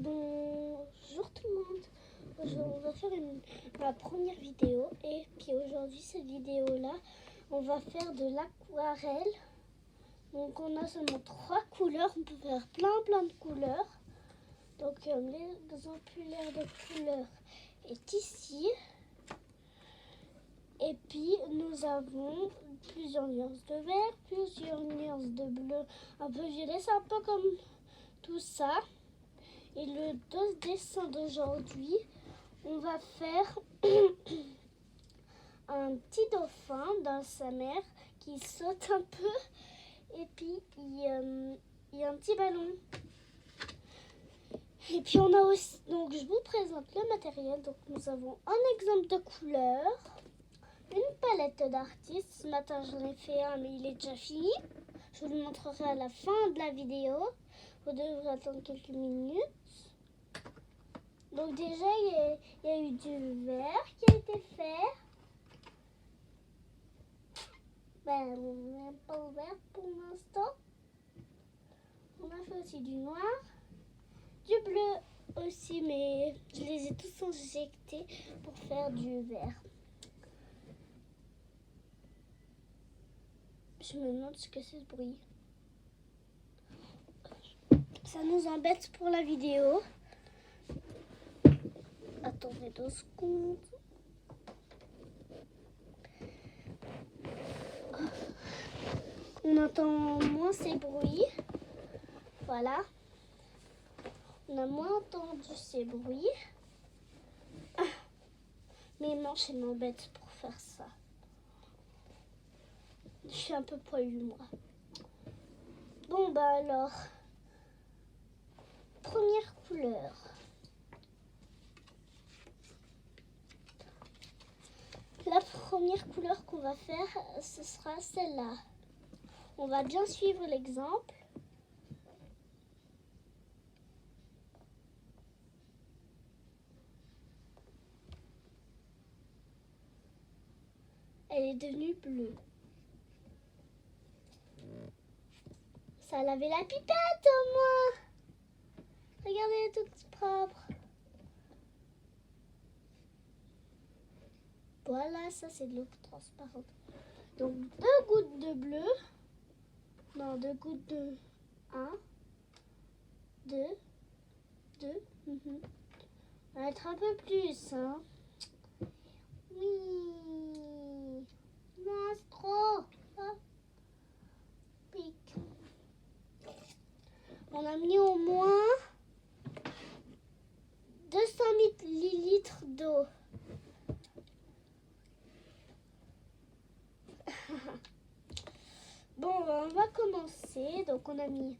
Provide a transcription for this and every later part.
Bonjour tout le monde. On va faire ma première vidéo et puis aujourd'hui cette vidéo là on va faire de l'aquarelle. Donc on a seulement 3 couleurs, on peut faire plein de couleurs. Donc l'exemplaire de couleur est ici. Et puis nous avons plusieurs nuances de vert, plusieurs nuances de bleu, un peu violet, c'est un peu comme tout ça. Et le dessin d'aujourd'hui, on va faire un petit dauphin dans sa mer qui saute un peu. Et puis, il y a un petit ballon. Et puis, on a aussi... Donc, je vous présente le matériel. Donc, nous avons un exemple de couleur, une palette d'artistes. Ce matin, j'en ai fait un, mais il est déjà fini. Je vous le montrerai à la fin de la vidéo. Vous devrez attendre quelques minutes. Donc déjà, il y a eu du vert qui a été fait. Ben, on n'est pas ouvert pour l'instant. On a fait aussi du noir, du bleu aussi, mais je les ai tous injectés pour faire du vert. Je me demande ce que c'est ce bruit. Ça nous embête pour la vidéo. Attendez 2 secondes. On entend moins ces bruits. Voilà. On a moins entendu ces bruits. Mes manches, elles m'embêtent pour faire ça. Je suis un peu poilue, moi. Bon, bah alors. Première couleur. La première couleur qu'on va faire, ce sera celle-là. On va bien suivre l'exemple. Elle est devenue bleue. Ça a lavé la pipette au moins. Regardez, elle est toute propre. Voilà, ça c'est de l'eau transparente. Donc 2 gouttes de bleu. Non, 2 gouttes de 1, 2, 2. On va être un peu plus, hein. Oui. Non, c'est trop. Ah. Pique. On a mis au moins 200 millilitres d'eau. Bon, on va commencer. Donc, on a mis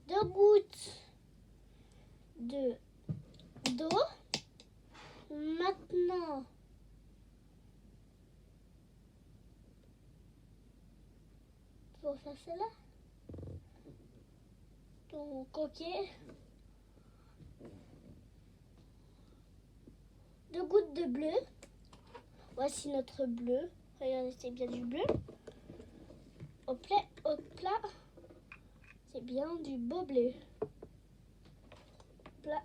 2 gouttes d'eau. Maintenant, pour faire cela. Donc, ok. 2 gouttes de bleu. Voici notre bleu. Regardez, c'est bien du bleu. Hop là. C'est bien du beau bleu. Hop là.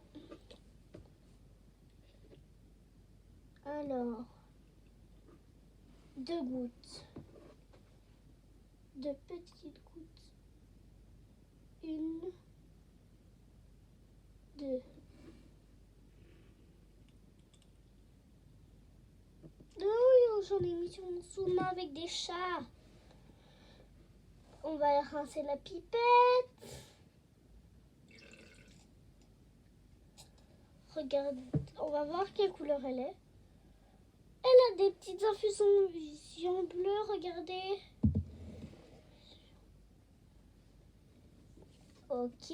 Alors, 2 gouttes. 2 petites gouttes. 1, 2. Oh, j'en ai mis sur mon sous-main avec des chats. On va rincer la pipette. Regarde, on va voir quelle couleur elle est. Elle a des petites infusions bleues, regardez. Ok.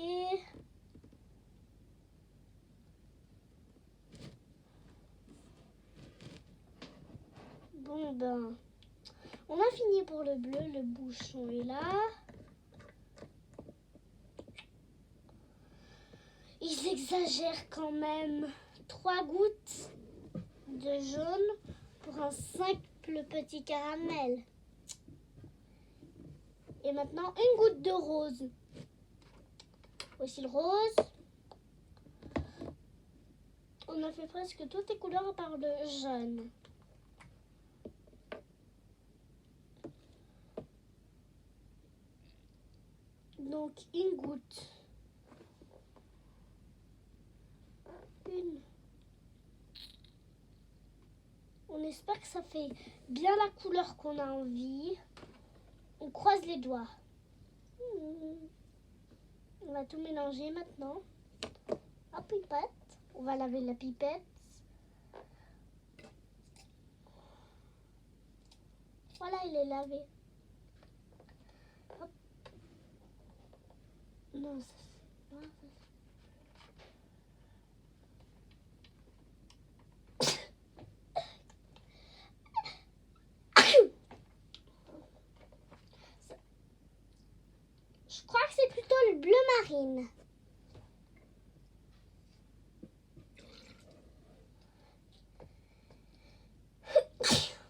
Bon ben, on a fini pour le bleu, le bouchon est là. Ils exagèrent quand même. 3 gouttes de jaune pour un simple petit caramel. Et maintenant, 1 goutte de rose. Voici le rose. On a fait presque toutes les couleurs à part le jaune. Donc une goutte. Une. On espère que ça fait bien la couleur qu'on a envie. On croise les doigts. On va tout mélanger maintenant. Hop, pipette. On va laver la pipette. Voilà, il est lavé. Hop. Non, ça c'est... Non, ça Je crois que c'est plutôt le bleu marine.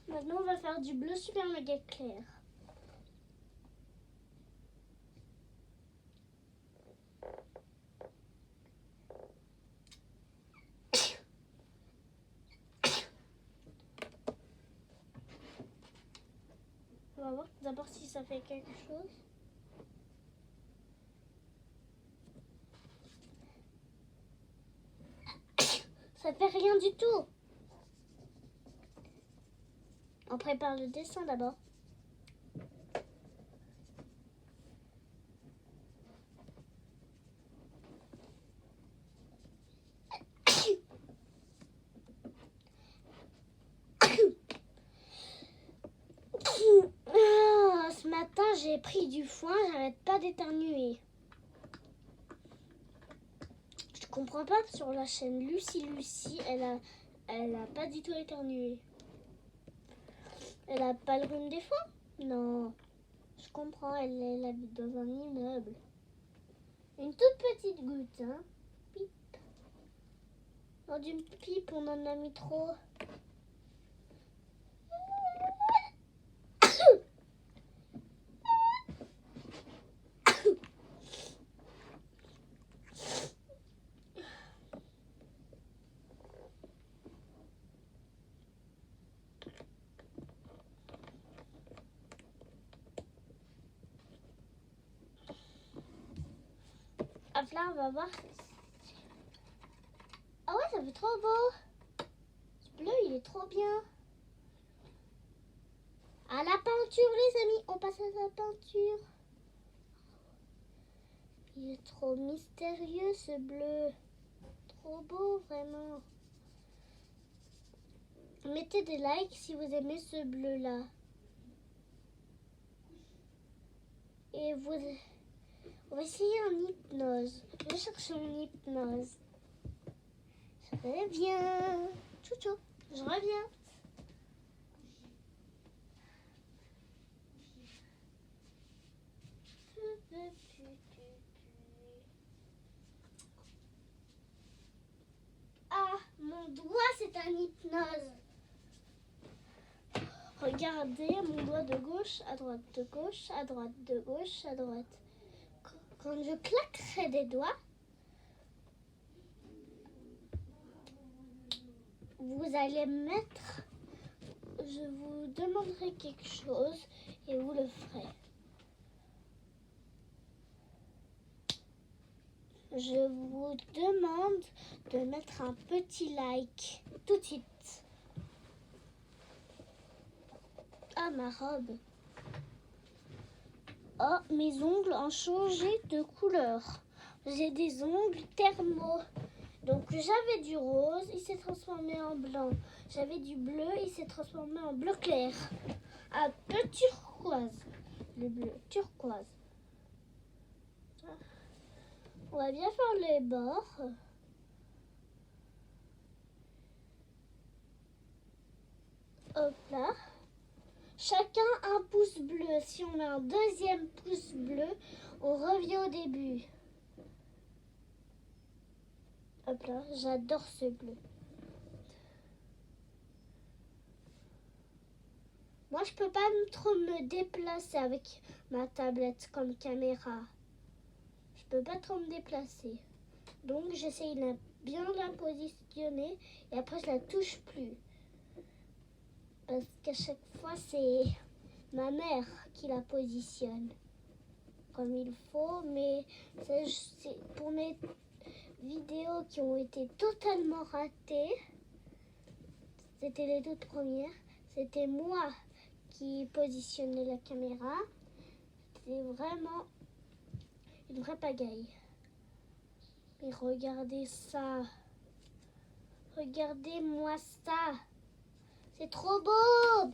Maintenant, on va faire du bleu super méga clair. On va voir d'abord si ça fait quelque chose. Ça fait rien du tout. On prépare le dessin d'abord. Ce matin, j'ai pris du foin, j'arrête pas d'éternuer. Je comprends pas, sur la chaîne Lucie, elle a pas du tout éternué. Elle a pas le rhume des foins? Non, je comprends, elle habite dans un immeuble. Une toute petite goutte, hein. Pipe. Dans d'une pipe, on en a mis trop. Hop là, on va voir. Ah ouais, ça fait trop beau. Ce bleu, il est trop bien. À la peinture, les amis. On passe à la peinture. Il est trop mystérieux, ce bleu. Trop beau, vraiment. Mettez des likes si vous aimez ce bleu-là. Et vous... On va essayer en hypnose. Je cherche en hypnose. Je reviens. Tchou, je reviens. Ah, mon doigt, c'est un hypnose. Regardez mon doigt de gauche, à droite, de gauche, à droite, de gauche, à droite. Quand je claquerai des doigts, vous allez mettre... Je vous demanderai quelque chose et vous le ferez. Je vous demande de mettre un petit like tout de suite. Ah, ma robe. Oh, mes ongles ont changé de couleur. J'ai des ongles thermo. Donc j'avais du rose, il s'est transformé en blanc. J'avais du bleu, il s'est transformé en bleu clair. Un peu turquoise. Le bleu turquoise. On va bien faire les bords. Hop là. Chacun un pouce bleu. Si on a un deuxième pouce bleu, on revient au début. Hop là, j'adore ce bleu. Moi, je peux pas trop me déplacer avec ma tablette comme caméra. Je peux pas trop me déplacer. Donc j'essaye de bien la positionner et après je la touche plus. Parce qu'à chaque fois c'est ma mère qui la positionne comme il faut. Mais c'est pour mes vidéos qui ont été totalement ratées. C'était les toutes premières. C'était moi qui positionnais la caméra. C'est vraiment une vraie pagaille. Et regardez ça. Regardez-moi ça. C'est trop beau.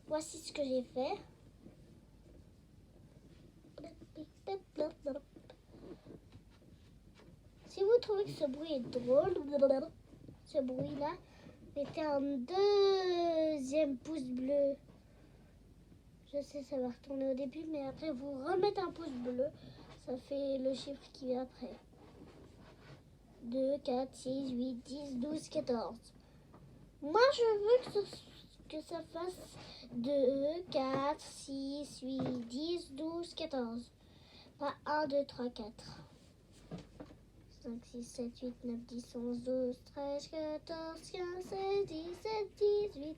Voici ce que j'ai fait. Si vous trouvez que ce bruit est drôle, ce bruit-là, mettez un deuxième pouce bleu. Je sais, ça va retourner au début, mais après vous remettez un pouce bleu. Ça fait le chiffre qui vient après. 2, 4, 6, 8, 10, 12, 14. Moi, je veux que ça fasse 2, 4, 6, 8, 10, 12, 14. Pas 1, 2, 3, 4. 5, 6, 7, 8, 9, 10, 11, 12, 13, 14, 15, 16, 17, 18,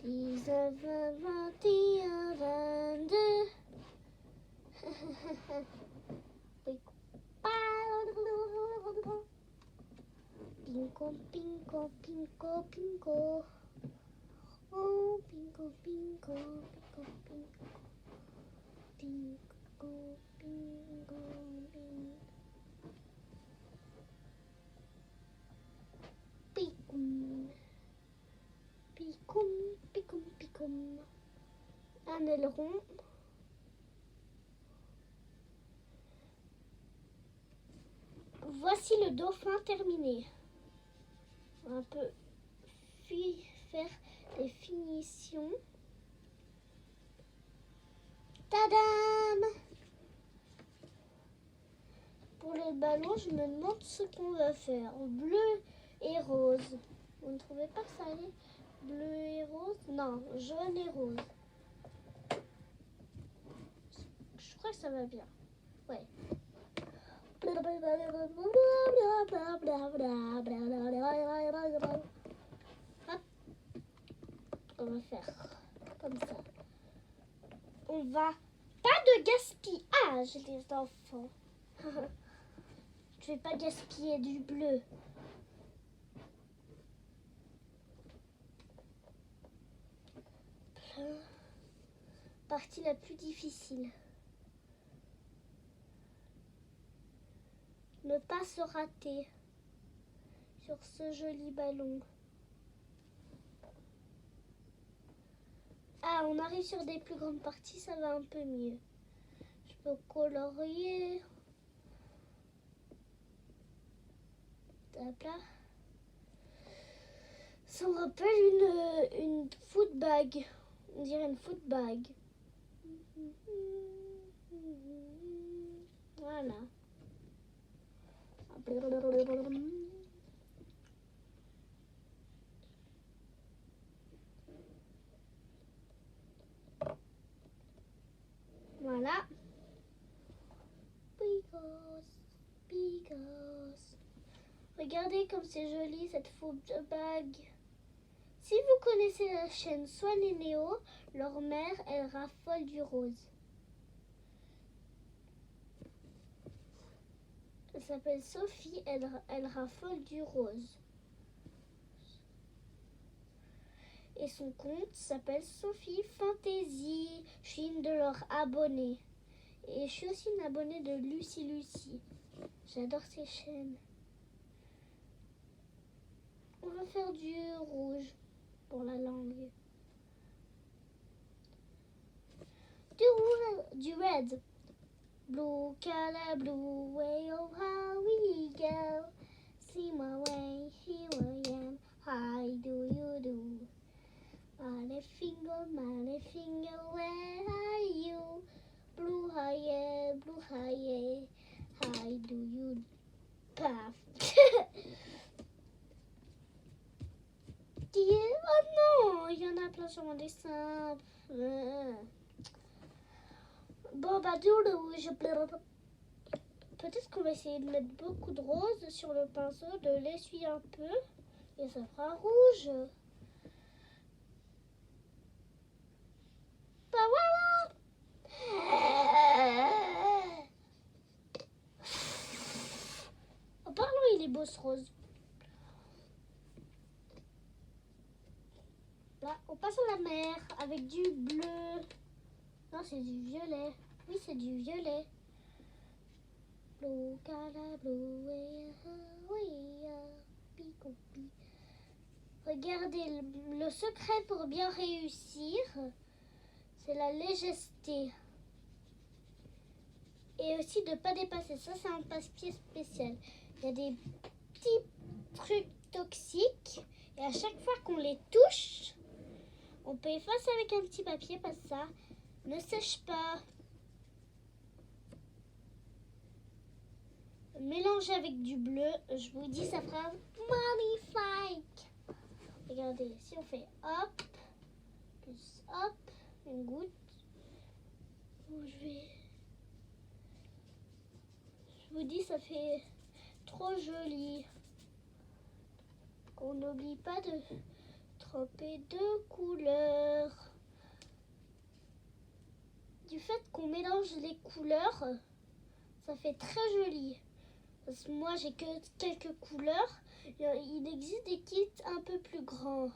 19, 20, 21, 22. Pinko, pinko, pinko, pinko. Oh, pinko, pinko, pinko, pinko. Pinko, pinko, pinko. Picoum. Picoum, picoum, picoum. Un aileron. Voici le dauphin terminé. On peut faire des finitions. Tadam! Pour le ballon, je me demande ce qu'on va faire. Bleu et rose. Vous ne trouvez pas que ça allait? Bleu et rose? Non, jaune et rose. Je crois que ça va bien. Ouais. Hop. On va faire comme ça. On va... Pas de gaspillage, les enfants. Je vais pas gaspiller du bleu. Partie la plus difficile. Ne pas se rater sur ce joli ballon. Ah, on arrive sur des plus grandes parties, ça va un peu mieux. Je peux colorier. Hop là. Ça me rappelle une foot bag. On dirait une foot bag. Voilà. Voilà. Because. Regardez comme c'est joli cette foot bag. Si vous connaissez la chaîne Swan et Néo, leur mère, elle raffole du rose. Elle s'appelle Sophie, elle raffole du rose. Et son compte s'appelle Sophie Fantasy. Je suis une de leurs abonnées. Et je suis aussi une abonnée de Lucie Lucie. J'adore ces chaînes. On va faire du rouge pour la langue. Du red. Blue color, blue way, oh how we go. See my way, here I am. How do you do? My finger, where are you? Blue high, how do you pass? Oh non, il y en a plein sur mon dessin. Bon bah du rouge. peut-être qu'on va essayer de mettre beaucoup de rose sur le pinceau, de l'essuyer un peu et ça fera rouge. Bah voilà. En parlant, il est beau ce rose. Là, on passe à la mer avec du bleu. Non, c'est du violet. Oui, c'est du violet. Blue, color, blue, regardez, le secret pour bien réussir, c'est la légèreté. Et aussi de ne pas dépasser. Ça, c'est un papier spécial. Il y a des petits trucs toxiques. Et à chaque fois qu'on les touche, on peut effacer avec un petit papier parce que ça ne sèche pas. Mélanger avec du bleu, je vous dis, ça fera magnifique. Regardez, si on fait hop, plus hop, une goutte. Je vous dis, ça fait trop joli. On n'oublie pas de tremper deux couleurs. Du fait qu'on mélange les couleurs, ça fait très joli. Parce que moi, j'ai que quelques couleurs. Il existe des kits un peu plus grands.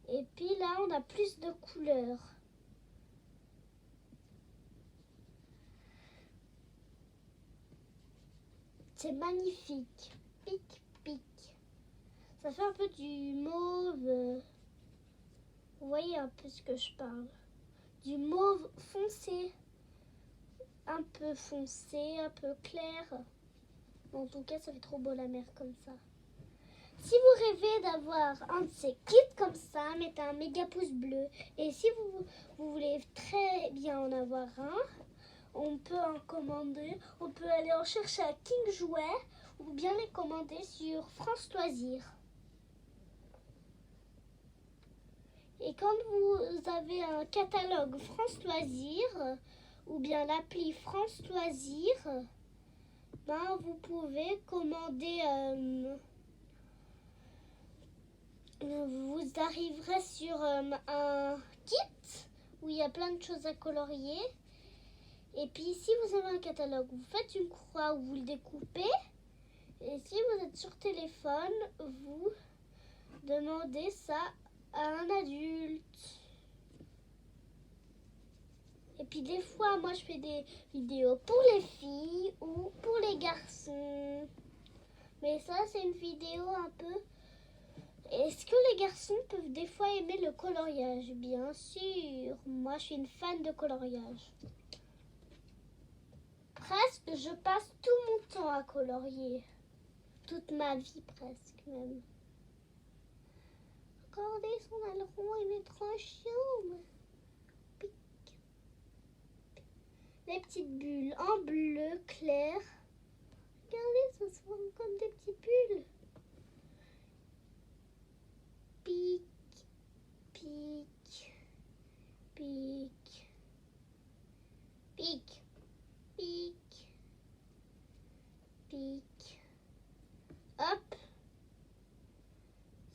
Et puis là, on a plus de couleurs. C'est magnifique. Pic, pic. Ça fait un peu du mauve. Vous voyez un peu ce que je parle. Du mauve foncé. Un peu foncé, un peu clair. En tout cas, ça fait trop beau la mer comme ça. Si vous rêvez d'avoir un de ces kits comme ça, mettez un méga pouce bleu. Et si vous voulez très bien en avoir un, on peut en commander. On peut aller en chercher à King Jouet ou bien les commander sur France Loisirs. Et quand vous avez un catalogue France Loisirs ou bien l'appli France Loisirs, ben vous pouvez commander. Vous arriverez sur un kit où il y a plein de choses à colorier. Et puis si vous avez un catalogue, vous faites une croix où vous le découpez. Et si vous êtes sur téléphone, vous demandez ça à un adulte. Et puis des fois, moi je fais des vidéos pour les filles ou pour les garçons. Mais ça, c'est une vidéo un peu... Est-ce que les garçons peuvent des fois aimer le coloriage? Bien sûr, moi je suis une fan de coloriage. Presque, je passe tout mon temps à colorier. Toute ma vie presque même. Regardez son aileron, il est trop chou. Pic. Les petites bulles en bleu clair. Regardez, ça se forme comme des petits bulles. Pic, pic, pic, pic, pic, pic. Hop.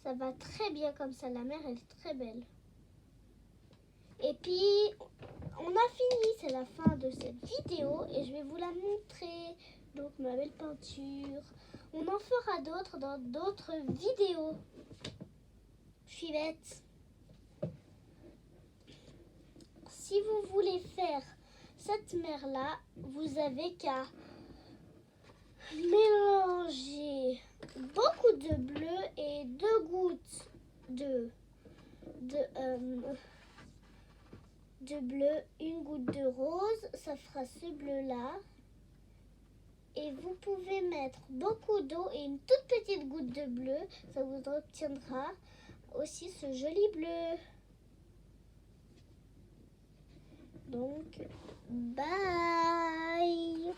Ça va très bien comme ça. La mer, elle est très belle. Et puis, on a fini. C'est la fin de cette vidéo et je vais vous la montrer. Donc, ma belle peinture. On en fera d'autres dans d'autres vidéos. Je suis bête. Si vous voulez faire cette mer-là, vous avez qu'à mélanger beaucoup de bleu et 2 gouttes de bleu, 1 goutte de rose. Ça fera ce bleu-là. Et vous pouvez mettre beaucoup d'eau et une toute petite goutte de bleu. Ça vous obtiendra aussi ce joli bleu. Donc, bye!